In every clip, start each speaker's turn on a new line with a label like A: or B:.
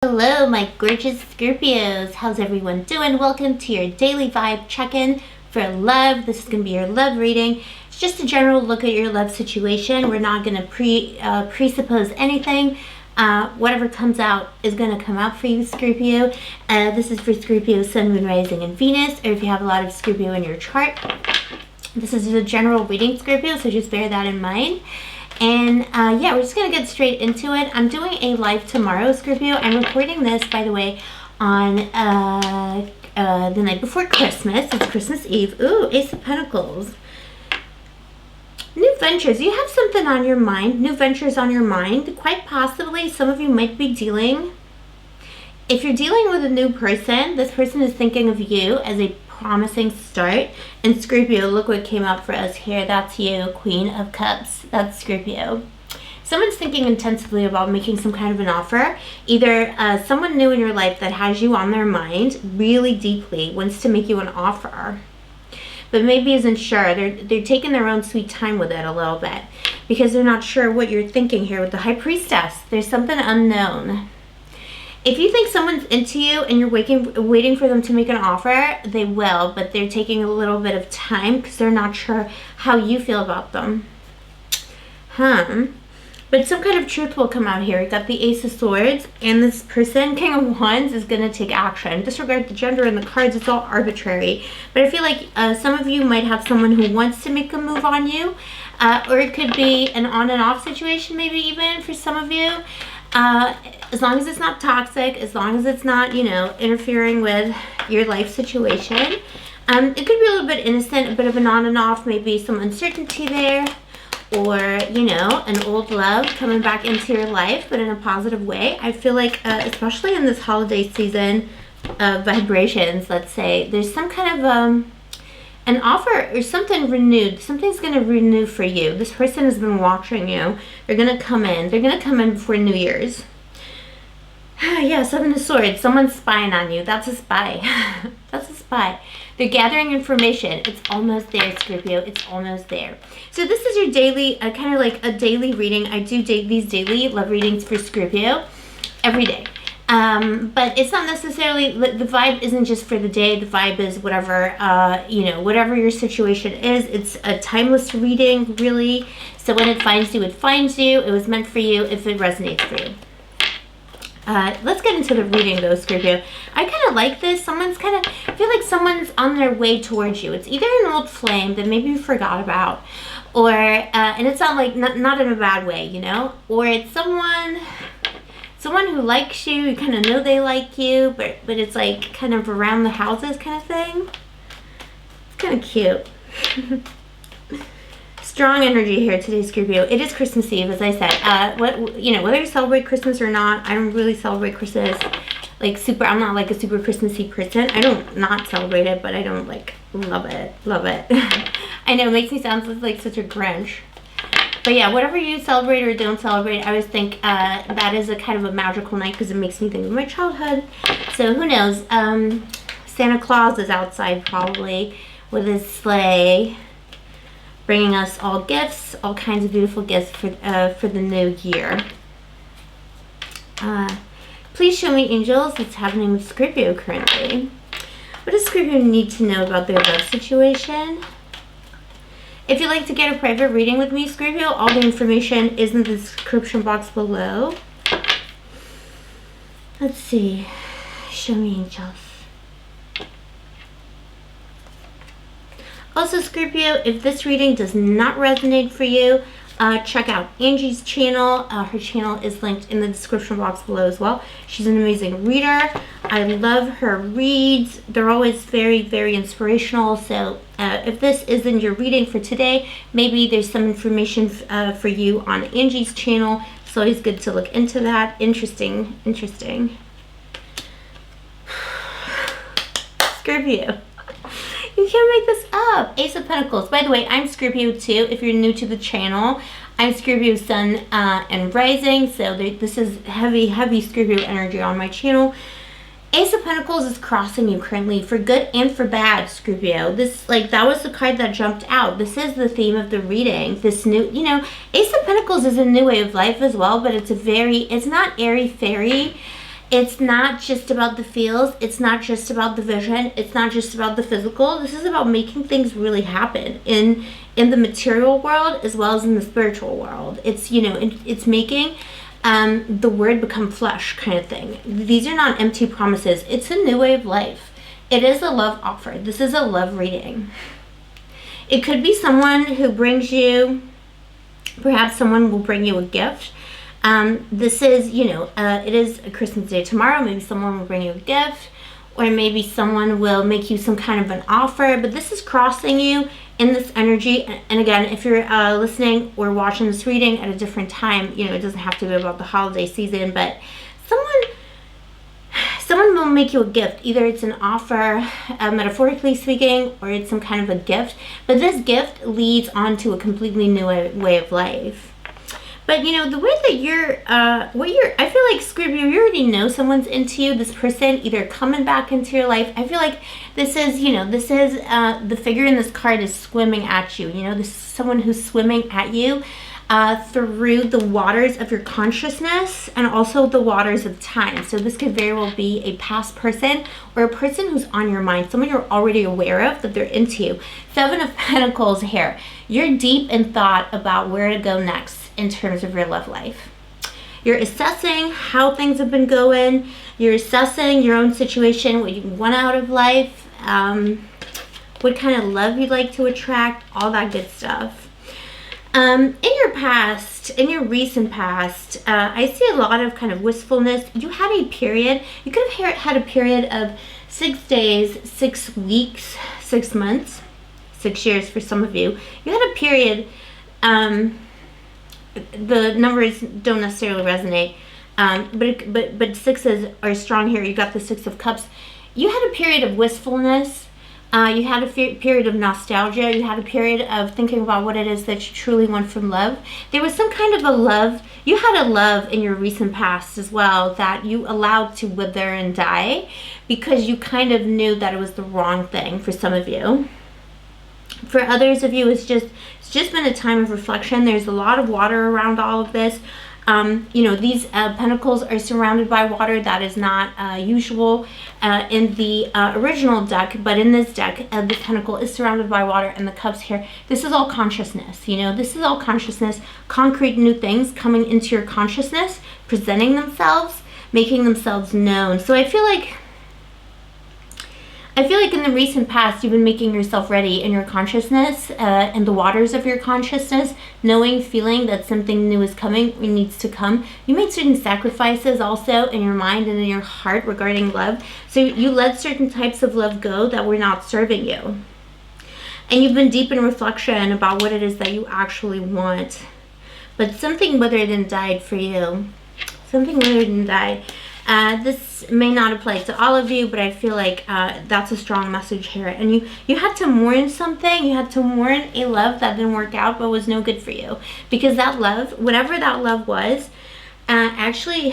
A: Hello, my gorgeous Scorpios. How's everyone doing? Welcome to your daily vibe check-in for love. This is going to be your love reading. It's just a general look at your love situation. We're not going to presuppose anything. Whatever comes out is going to come out for you, Scorpio. This is for Scorpio, Sun, Moon, Rising, and Venus, or if you have a lot of Scorpio in your chart. This is a general reading, Scorpio, so just bear that in mind. And yeah, we're just going to get straight into it. I'm doing a live tomorrow, Scorpio. I'm recording this, by the way, on the night before Christmas. It's Christmas Eve. Ooh, Ace of Pentacles. New ventures. You have something on your mind. New ventures on your mind. Quite possibly, some of you might be dealing. If you're dealing with a new person, this person is thinking of you as a promising start. And Scorpio, look what came out for us here. That's you, Queen of Cups. That's Scorpio. Someone's thinking intensively about making some kind of an offer. Either someone new in your life that has you on their mind really deeply wants to make you an offer, but maybe isn't sure. They're taking their own sweet time with it a little bit because they're not sure what you're thinking here with the High Priestess. There's something unknown. If you think someone's into you and you're waiting for them to make an offer, they will, but they're taking a little bit of time because they're not sure how you feel about them. But some kind of truth will come out here. We got the Ace of Swords, and this person, King of Wands, is going to take action. Disregard the gender in the cards. It's all arbitrary. But I feel like some of you might have someone who wants to make a move on you, or it could be an on and off situation maybe even for some of you. As long as it's not toxic, as long as it's not, interfering with your life situation. It could be a little bit innocent, a bit of an on and off, maybe some uncertainty there, or, an old love coming back into your life, but in a positive way. I feel like, especially in this holiday season of vibrations, let's say, there's some kind of, an offer or something renewed. Something's going to renew for you. This person has been watching you. They're going to come in. They're going to come in before New Year's. Yeah, Seven of Swords. Someone's spying on you. That's a spy. That's a spy. They're gathering information. It's almost there, Scorpio. It's almost there. So this is your daily, kind of like a daily reading. I do these daily love readings for Scorpio every day. But it's not necessarily, the vibe isn't just for the day. The vibe is whatever, whatever your situation is. It's a timeless reading, really. So when it finds you, it finds you. It was meant for you if it resonates for you. Let's get into the reading though, Scorpio. I kind of like this. I feel like someone's on their way towards you. It's either an old flame that maybe you forgot about, or, and it's not like, not in a bad way, or it's someone who likes you. You kind of know they like you, but it's like kind of around the houses kind of thing. It's kind of cute. Strong energy here today, Scorpio. It is Christmas Eve, as I said. Whether you celebrate Christmas or not, I don't really celebrate Christmas. I'm not like a super Christmassy person. I don't not celebrate it, but I don't love it. I know it makes me sound like such a Grinch. But yeah, whatever you celebrate or don't celebrate, I always think that is a kind of a magical night because it makes me think of my childhood. So who knows? Santa Claus is outside probably with his sleigh, bringing us all gifts, all kinds of beautiful gifts for the new year. Please show me, angels, what's happening with Scorpio currently. What does Scorpio need to know about their love situation? If you'd like to get a private reading with me, Scorpio, all the information is in the description box below. Let's see. Show me, angels. Also, Scorpio, if this reading does not resonate for you, check out Angie's channel. Her channel is linked in the description box below as well. She's an amazing reader. I love her reads. They're always very, very inspirational. So if this isn't your reading for today, maybe there's some information for you on Angie's channel. It's always good to look into that. Interesting. Scorpio. You can't make this up. Ace of Pentacles. By the way, I'm Scorpio too. If you're new to the channel, I'm Scorpio Sun and Rising. So this is heavy Scorpio energy on my channel. Ace of Pentacles is crossing you currently for good and for bad, Scorpio. That was the card that jumped out. This is the theme of the reading. This new, Ace of Pentacles is a new way of life as well, but it's not airy-fairy. It's not just about the feels. It's not just about the vision. It's not just about the physical. This is about making things really happen in the material world as well as in the spiritual world. It's, you know, it's making the word become flesh kind of thing. These are not empty promises. It's a new way of life. It is a love offer. This is a love reading. It could be someone who brings you, perhaps someone will bring you a gift. This is, you know, it is a Christmas Day tomorrow. Maybe someone will bring you a gift, or maybe someone will make you some kind of an offer, but this is crossing you in this energy. And again, if you're listening or watching this reading at a different time, you know, it doesn't have to be about the holiday season, but someone will make you a gift. Either it's an offer, metaphorically speaking, or it's some kind of a gift, but this gift leads on to a completely new way of life. But, you know, the way that I feel like, Scorpio, you already know someone's into you. This person either coming back into your life. I feel like this is, you know, this is, the figure in this card is swimming at you. You know, this is someone who's swimming at you through the waters of your consciousness and also the waters of time. So this could very well be a past person or a person who's on your mind, someone you're already aware of that they're into you. Seven of Pentacles here. You're deep in thought about where to go next in terms of your love life. You're assessing how things have been going. You're assessing your own situation, what you want out of life, what kind of love you'd like to attract, all that good stuff. In your past, in your recent past, I see a lot of kind of wistfulness. You had a period, you could have had a period of 6 days, 6 weeks, 6 months, 6 years for some of you. You had a period, the numbers don't necessarily resonate, but sixes are strong here. You got the Six of Cups. You had a period of wistfulness. You had a period of nostalgia. You had a period of thinking about what it is that you truly want from love. There was some kind of a love. You had a love in your recent past as well that you allowed to wither and die because you kind of knew that it was the wrong thing for some of you. For others of you, it's just been a time of reflection. There's a lot of water around all of this. You know, these pentacles are surrounded by water. That is not usual in the original deck, but in this deck, this pentacle is surrounded by water, and the cups here, this is all consciousness. You know, this is all consciousness, concrete new things coming into your consciousness, presenting themselves, making themselves known. So I feel like in the recent past, you've been making yourself ready in your consciousness, in the waters of your consciousness, knowing, feeling that something new is coming or needs to come. You made certain sacrifices also in your mind and in your heart regarding love. So you let certain types of love go that were not serving you. And you've been deep in reflection about what it is that you actually want. But something withered and died for you. Something withered and died. This may not apply to all of you, but I feel like that's a strong message here. And you had to mourn something. You had to mourn a love that didn't work out but was no good for you. Because that love, whatever that love was, actually,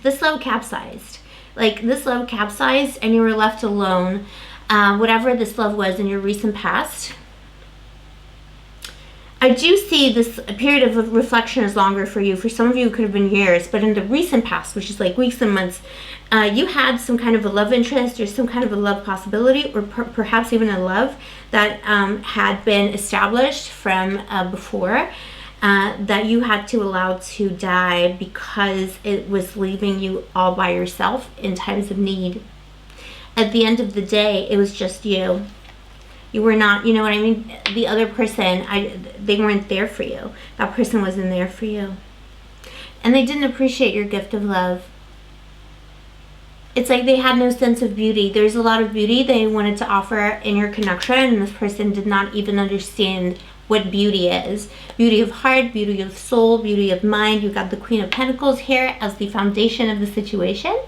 A: this love capsized. Like, this love capsized and you were left alone. Whatever this love was in your recent past. I do see this period of reflection is longer for you. For some of you, it could have been years, but in the recent past, which is like weeks and months, you had some kind of a love interest or some kind of a love possibility, or perhaps even a love that had been established from before, that you had to allow to die because it was leaving you all by yourself in times of need. At the end of the day, it was just you. You were not, you know what I mean? The other person, they weren't there for you. That person wasn't there for you. And they didn't appreciate your gift of love. It's like they had no sense of beauty. There's a lot of beauty they wanted to offer in your connection, and this person did not even understand what beauty is. Beauty of heart, beauty of soul, beauty of mind. You got the Queen of Pentacles here as the foundation of the situation.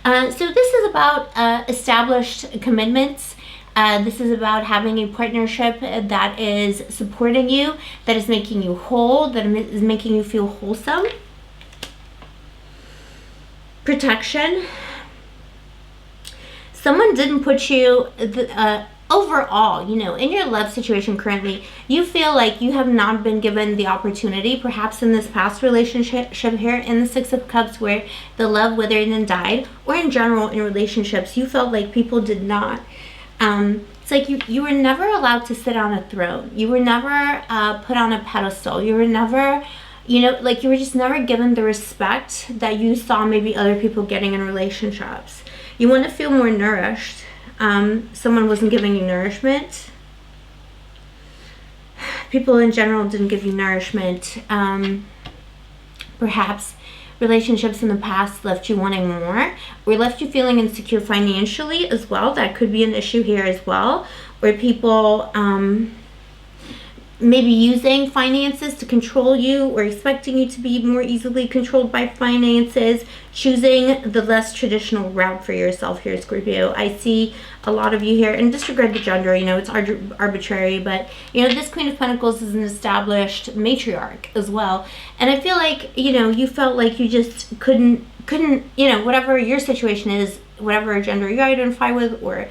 A: So this is about established commitments. This is about having a partnership that is supporting you, that is making you whole, that is making you feel wholesome. Protection. Someone didn't put you overall, you know, in your love situation currently, you feel like you have not been given the opportunity, perhaps in this past relationship here in the Six of Cups, where the love withered and died, or in general in relationships, you felt like people did not. It's like you were never allowed to sit on a throne. You were never put on a pedestal. You were never, you know, like you were just never given the respect that you saw maybe other people getting in relationships. You want to feel more nourished. Someone wasn't giving you nourishment. People in general didn't give you nourishment. Perhaps relationships in the past left you wanting more, or left you feeling insecure financially as well. That could be an issue here as well, where people maybe using finances to control you, or expecting you to be more easily controlled by finances, choosing the less traditional route for yourself here, Scorpio. I see a lot of you here, and disregard the gender, you know, it's arbitrary, but you know, this Queen of Pentacles is an established matriarch as well, and I feel like, you know, you felt like you just couldn't, you know, whatever your situation is, whatever gender you identify with, or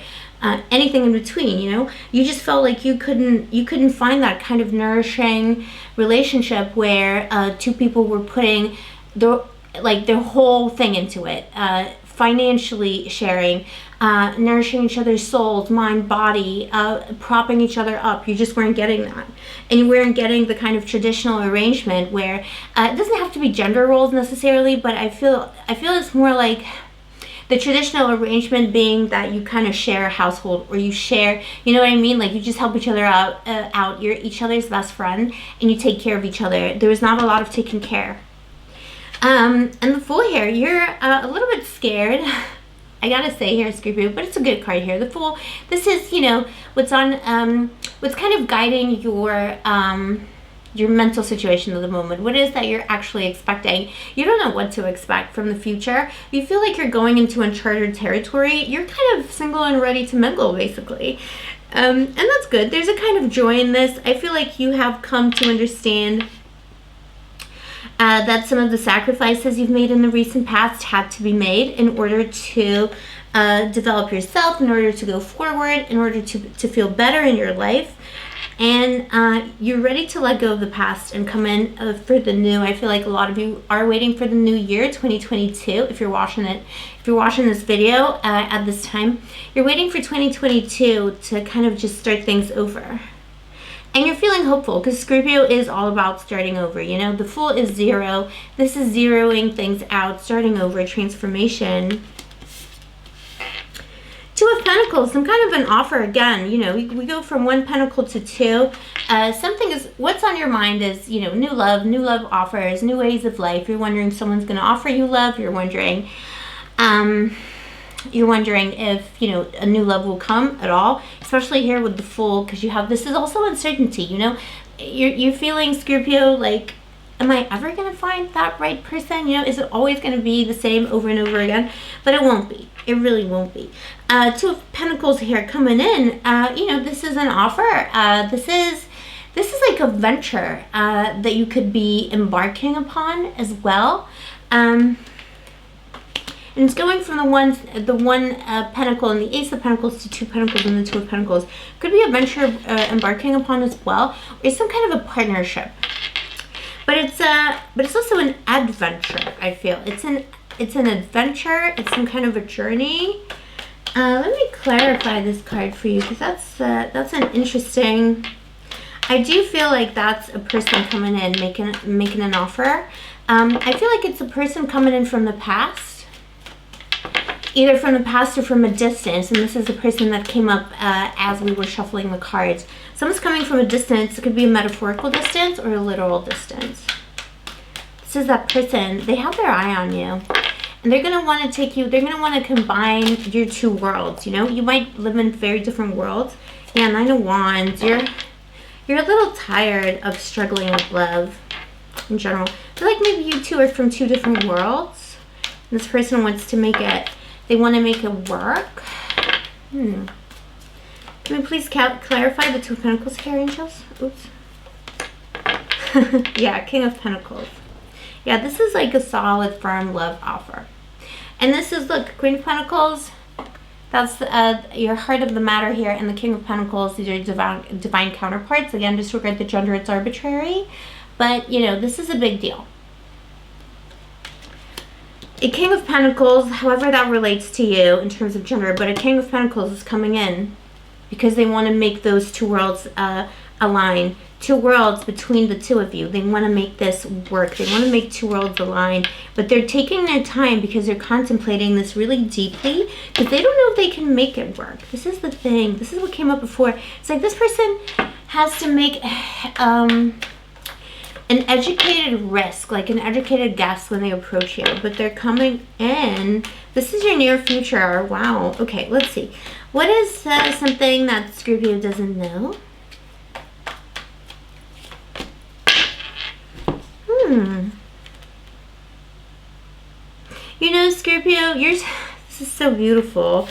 A: anything in between, you know, you just felt like you couldn't find that kind of nourishing relationship where two people were putting their whole thing into it, financially sharing, nourishing each other's souls, mind, body, propping each other up. You just weren't getting that, and you weren't getting the kind of traditional arrangement where it doesn't have to be gender roles necessarily, but I feel it's more like the traditional arrangement being that you kind of share a household, or you share, you know what I mean? Like you just help each other out. You're each other's best friend, and you take care of each other. There was not a lot of taking care. And the Fool here, you're a little bit scared. I gotta say here, Scorpio, but it's a good card here. The Fool, this is, you know, what's kind of guiding your mental situation at the moment. What is that you're actually expecting? You don't know what to expect from the future. You feel like you're going into uncharted territory. You're kind of single and ready to mingle, basically. And that's good. There's a kind of joy in this. I feel like you have come to understand that some of the sacrifices you've made in the recent past had to be made in order to develop yourself, in order to go forward, in order to feel better in your life. And you're ready to let go of the past and come in for the new. I feel like a lot of you are waiting for the new year, 2022. If you're watching this video at this time, you're waiting for 2022 to kind of just start things over. And you're feeling hopeful, because Scorpio is all about starting over. You know, the Fool is zero. This is zeroing things out, starting over, transformation. Two of Pentacles, some kind of an offer again. You know, we go from one pentacle to two. Something is, what's on your mind is, you know, new love offers, new ways of life. You're wondering if someone's going to offer you love. You're wondering if, you know, a new love will come at all, especially here with the Fool, because you have, this is also uncertainty, you know. You're feeling, Scorpio, like, am I ever going to find that right person? You know, is it always going to be the same over and over again? But it won't be. It really won't be. Two of Pentacles here coming in. You know, this is an offer. This is like a venture that you could be embarking upon as well. And it's going from the one pentacle and the Ace of Pentacles to two pentacles and the Two of Pentacles. Could be a venture embarking upon as well, or some kind of a partnership. But it's also an adventure. I feel it's an adventure. It's some kind of a journey. Let me clarify this card for you, because that's an interesting. I do feel like that's a person coming in making an offer. I feel like it's a person coming in from the past, either from the past or from a distance. And this is a person that came up as we were shuffling the cards. Someone's coming from a distance. It could be a metaphorical distance or a literal distance. This is that person. They have their eye on you. And they're going to want to take you, they're going to want to combine your two worlds, you know? You might live in very different worlds. Yeah, Nine of Wands. You're a little tired of struggling with love in general. I feel like maybe you two are from two different worlds. And this person wants to make it, they want to make it work. Can we please clarify the Two of Pentacles here, angels? Oops. Yeah, King of Pentacles. Yeah, this is like a solid, firm love offer. And this is, look, Queen of Pentacles, That's your heart of the matter here, and the King of Pentacles. These are divine counterparts. Again, disregard the gender, it's arbitrary. But, you know, this is a big deal. A King of Pentacles, however that relates to you in terms of gender, but a King of Pentacles is coming in because they want to make those two worlds align. Two worlds between the two of you. They want to make this work. They want to make two worlds align. But they're taking their time because they're contemplating this really deeply because they don't know if they can make it work. This is the thing. This is what came up before. It's like this person has to make an educated risk, like an educated guess when they approach you. But they're coming in. This is your near future. Wow. Okay, let's see. What is something that Scorpio doesn't know? You know, Scorpio, this is so beautiful.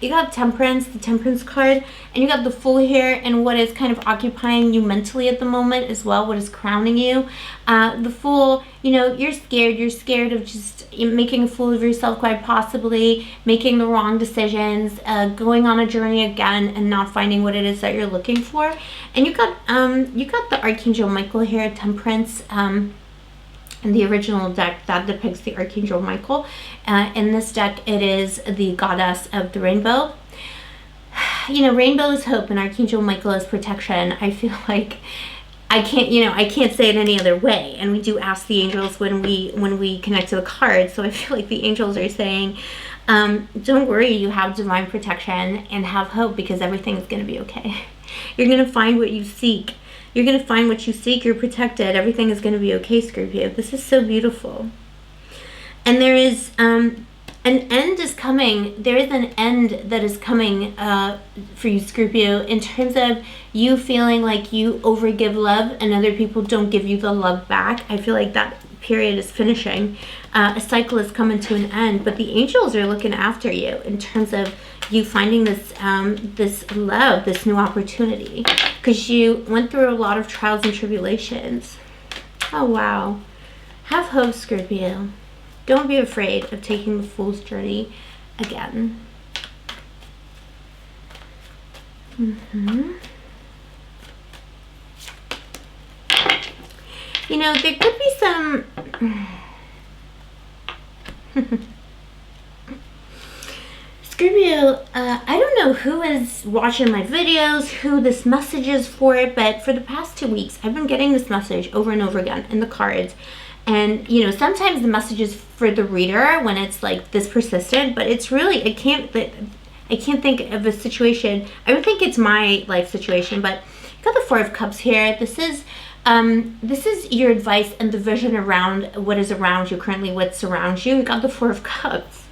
A: You got Temperance, the Temperance card, and you got the Fool here, and what is kind of occupying you mentally at the moment as well, what is crowning you. The Fool, you know, you're scared of just making a fool of yourself, quite possibly, making the wrong decisions, going on a journey again and not finding what it is that you're looking for. And you got the Archangel Michael here, Temperance, in the original deck that depicts the Archangel Michael. In this deck, it is the goddess of the rainbow. You know, rainbow is hope and Archangel Michael is protection. I feel like I can't say it any other way. And we do ask the angels when we connect to the cards. So I feel like the angels are saying, don't worry, you have divine protection and have hope because everything is going to be okay. You're going to find what you seek. You're going to find what you seek. You're protected. Everything is going to be okay, Scorpio. This is so beautiful. And there is an end is coming. There is an end that is coming for you, Scorpio, in terms of you feeling like you overgive love and other people don't give you the love back. I feel like that period is finishing. A cycle is coming to an end, but the angels are looking after you in terms of you finding this this love, this new opportunity, because you went through a lot of trials and tribulations. Oh wow. Have hope, Scorpio. Don't be afraid of taking the Fool's journey again. You know, there could be some Scorpio, I don't know who is watching my videos, who this message is for, but for the past 2 weeks, I've been getting this message over and over again in the cards. And, you know, sometimes the message is for the reader when it's like this persistent, but it's really, I can't think of a situation. I would think it's my life situation, but I got the Four of Cups here. This is your advice and the vision around what is around you currently, what surrounds you. We got the Four of Cups.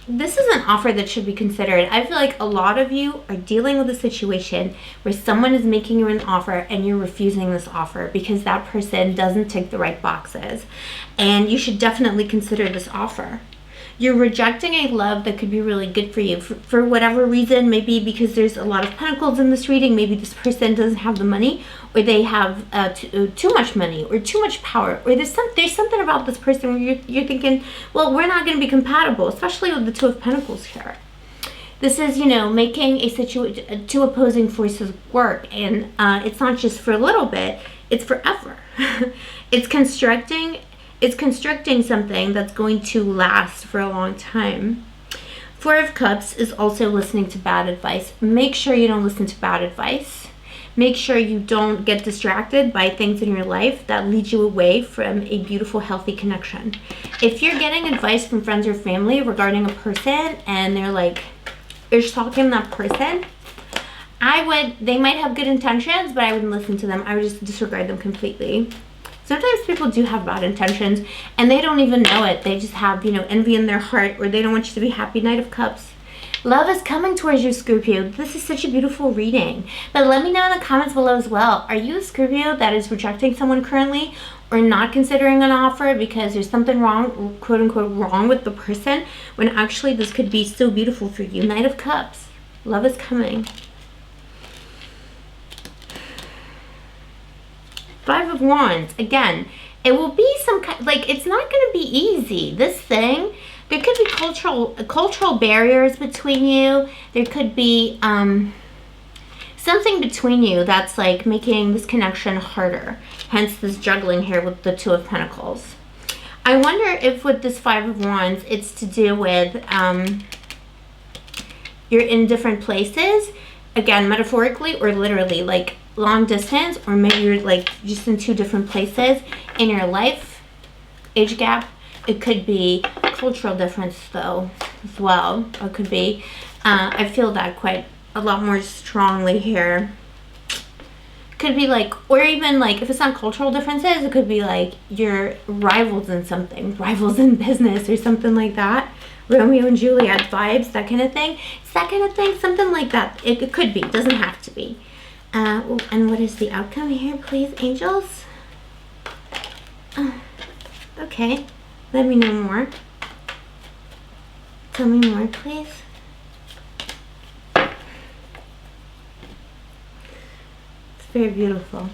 A: This is an offer that should be considered. I feel like a lot of you are dealing with a situation where someone is making you an offer and you're refusing this offer because that person doesn't tick the right boxes. And you should definitely consider this offer. You're rejecting a love that could be really good for you for whatever reason. Maybe because there's a lot of pentacles in this reading. Maybe this person doesn't have the money, or they have too much money or too much power, or there's something about this person where you're thinking, well, we're not going to be compatible, especially with the Two of Pentacles here. This is, you know, making two opposing forces work, and it's not just for a little bit, it's forever. It's constructing something that's going to last for a long time. Four of Cups is also listening to bad advice. Make sure you don't listen to bad advice. Make sure you don't get distracted by things in your life that lead you away from a beautiful, healthy connection. If you're getting advice from friends or family regarding a person and they're like, you're stalking that person, they might have good intentions, but I wouldn't listen to them. I would just disregard them completely. Sometimes people do have bad intentions and they don't even know it. They just have, you know, envy in their heart, or they don't want you to be happy. Knight of Cups. Love is coming towards you, Scorpio. This is such a beautiful reading. But let me know in the comments below as well. Are you a Scorpio that is rejecting someone currently or not considering an offer because there's something wrong, quote unquote, wrong with the person, when actually this could be so beautiful for you? Knight of Cups. Love is coming. Five of Wands. Again, it will be some kind, like, it's not going to be easy. This thing, There could be cultural barriers between you. There could be something between you that's like making this connection harder. Hence this juggling here with the Two of Pentacles. I wonder if with this Five of Wands, it's to do with you're in different places. Again, metaphorically or literally, like long distance, or maybe you're like just in two different places in your life. Age gap. It could be cultural difference though as well. Or it could be, I feel that quite a lot more strongly here. Could be like, or even like if it's not cultural differences, it could be like you're rivals in something, rivals in business or something like that. Romeo and Juliet vibes, that kind of thing. It's that kind of thing, something like that. It could be, it doesn't have to be. And what is the outcome here, please, angels? Okay, let me know more. Tell me more, please. Very beautiful.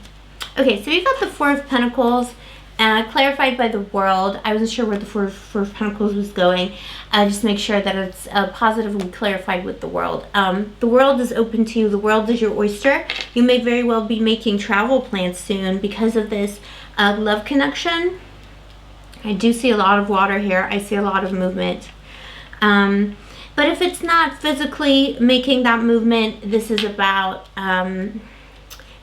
A: Okay, so we got the Four of Pentacles clarified by the World. I wasn't sure where the Four of Pentacles was going. Just make sure that it's positively clarified with the World. The World is open to you. The World is your oyster. You may very well be making travel plans soon because of this love connection. I do see a lot of water here. I see a lot of movement. But if it's not physically making that movement, this is about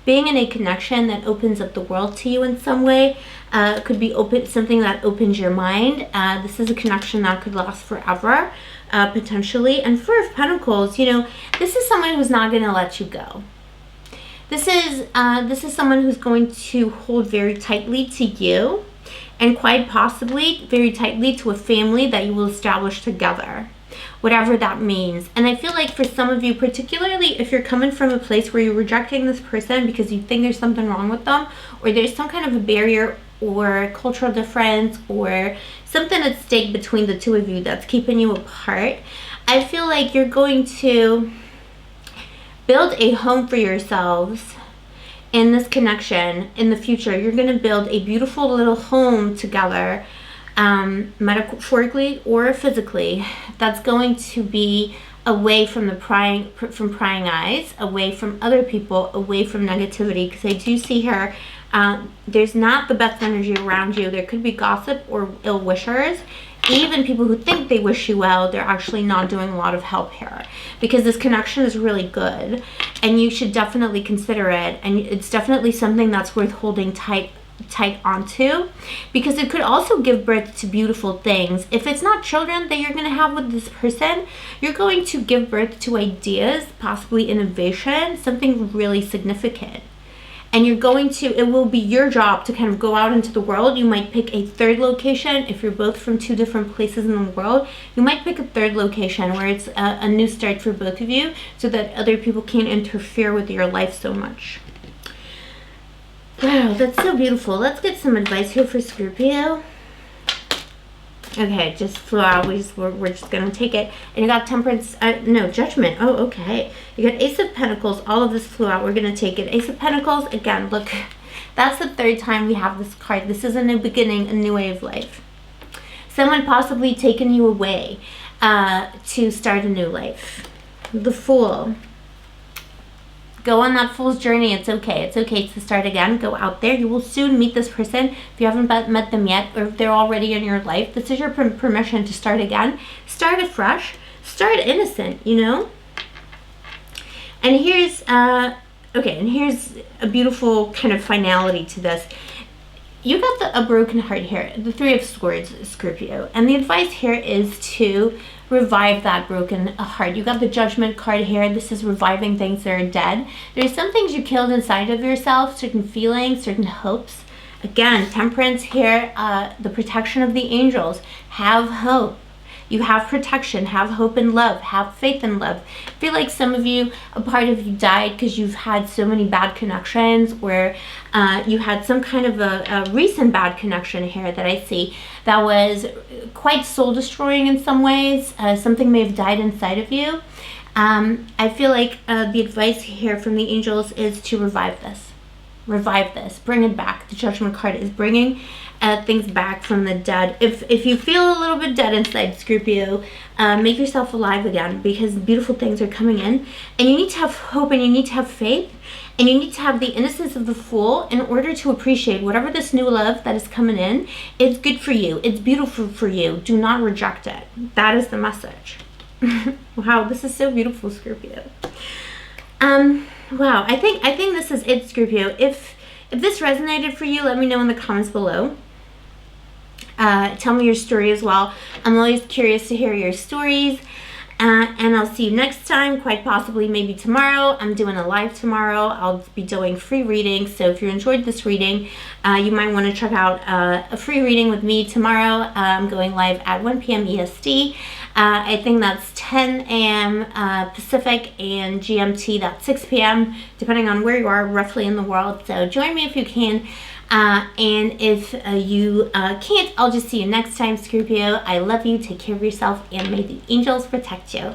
A: being in a connection that opens up the world to you in some way. Could be something that opens your mind. This is a connection that could last forever, potentially. And Four of Pentacles, you know, this is someone who's not going to let you go. This is someone who's going to hold very tightly to you, and quite possibly very tightly to a family that you will establish together. Whatever that means. And I feel like for some of you, particularly if you're coming from a place where you're rejecting this person because you think there's something wrong with them, or there's some kind of a barrier or cultural difference or something at stake between the two of you that's keeping you apart, I feel like you're going to build a home for yourselves in this connection in the future. You're going to build a beautiful little home together, metaphorically or physically, that's going to be away from the prying eyes, away from other people, away from negativity. Because I do see here, there's not the best energy around you. There could be gossip or ill wishers. Even people who think they wish you well, they're actually not doing a lot of help here, because this connection is really good and you should definitely consider it. And it's definitely something that's worth holding tight onto, because it could also give birth to beautiful things. If it's not children that you're going to have with this person, you're going to give birth to ideas, possibly innovation, something really significant. And you're going to, it will be your job to kind of go out into the world. You might pick a third location. If you're both from two different places in the world, you might pick a third location where it's a new start for both of you, so that other people can't interfere with your life so much. Wow, that's so beautiful. Let's get some advice here for Scorpio. Okay, just flew out. We're just going to take it. And you got Temperance, no, Judgment. Oh, okay. You got Ace of Pentacles. All of this flew out. We're going to take it. Ace of Pentacles, again, look, that's the third time we have this card. This is a new beginning, a new way of life. Someone possibly taking you away to start a new life. The Fool. Go on that fool's journey. It's okay. It's okay to start again. Go out there. You will soon meet this person. If you haven't met them yet, or if they're already in your life, this is your permission to start again. Start afresh. Start innocent, you know? And here's, okay, and here's a beautiful kind of finality to this. You got a broken heart here, the Three of Swords, Scorpio. And the advice here is to revive that broken heart. You got the Judgment card here. This is reviving things that are dead. There's some things you killed inside of yourself, certain feelings, certain hopes. Again, Temperance here, the protection of the angels. Have hope. You have protection, have hope and love, have faith in love. I feel like some of you, a part of you died because you've had so many bad connections, or you had some kind of a recent bad connection here that I see that was quite soul destroying in some ways. Something may have died inside of you. I feel like the advice here from the angels is to revive this. revive this, bring it back. The Judgment card is bringing things back from the dead. If you feel a little bit dead inside, Scorpio, make yourself alive again, because beautiful things are coming in, and you need to have hope, and you need to have faith, and you need to have the innocence of the Fool in order to appreciate whatever this new love that is coming in. It's good for you. It's beautiful for you. Do not reject it. That is the message. Wow, this is so beautiful, Scorpio. Wow, I think this is it, Scorpio. If this resonated for you, let me know in the comments below. Tell me your story as well. I'm always curious to hear your stories. And I'll see you next time, quite possibly maybe tomorrow. I'm doing a live tomorrow. I'll be doing free readings. So if you enjoyed this reading, you might want to check out a free reading with me tomorrow. I'm going live at 1 p.m. EST. I think that's 10 a.m. Pacific, and GMT, that's 6 p.m. depending on where you are roughly in the world. So join me if you can. And if you can't, I'll just see you next time, Scorpio. I love you. Take care of yourself, and may the angels protect you.